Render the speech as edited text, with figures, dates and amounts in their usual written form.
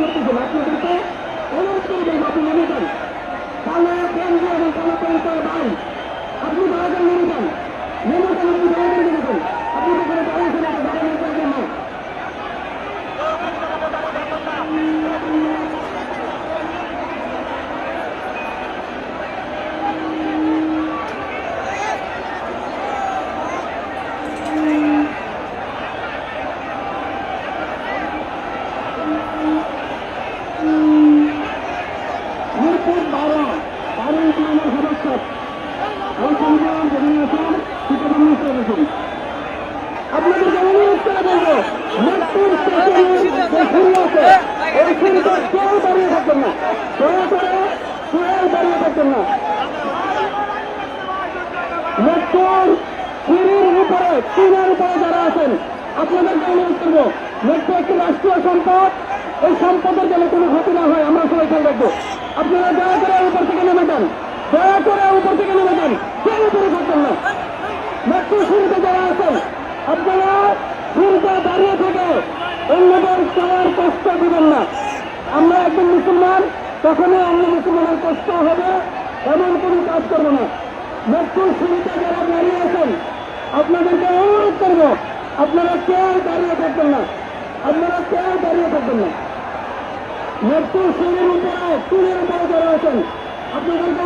করতেছেন আপনাদেরকে অনুরোধ করবেন আপনি নেমে যান। কালো কেন্দ্র এবং কালো পরিচয় ভাই আপনি দয়া করে নেমে যান, নেমে যান, আপনি দয়া করে নেমে যান। আপনি তো করে দাঁড়িয়েছেন একটা গাড়ি নেওয়ার জন্য। মিরপুর 12 ইউনিয়নের সদস্য আপনাদেরকে অনুরোধ করে বলবো মিরপুর স্টেশনের যে ঘুরি আছে ওই ঘুরিতে কেউ দাঁড়িয়ে থাকবেন না, দয়া করে কেউ দাঁড়িয়ে থাকবেন না। মেট্রোর সিঁড়ির উপরে টিনের উপরে যারা আছেন আপনাদেরকে অনুরোধ করবো, মেট্রো একটি রাষ্ট্রীয় সম্পদ, এই সম্পদের যেন কোনো ক্ষতি না হয় আমরা সবাই খেয়াল রাখবো। আপনারা দয়া করে উপর থেকে নেমে যান, দয়া করে উপর থেকে নেমে যান, কেউ উপরে থাকবেন না। মেট্রো সিঁড়িতে যারা আছেন আপনারা সিঁড়িতে দাঁড়িয়ে থেকে অন্যদের চলার কষ্ট দিবেন না। আমরা একজন মুসলমান, কখনোই অন্য মুসলমানের কষ্ট হবে এমন কোনো কাজ করবো না। মেট্রো সিঁড়িতে যারা দাঁড়িয়ে আছেন আপনাদেরকে অনুরোধ করবো আপনারা কেউ দাঁড়িয়ে থাকবেন না, আপনারা কেউ দাঁড়িয়ে থাকবেন না। মেট্রো সিঁড়ির উপরে টিনের উপরে যারা আছেন আপনাদেরকে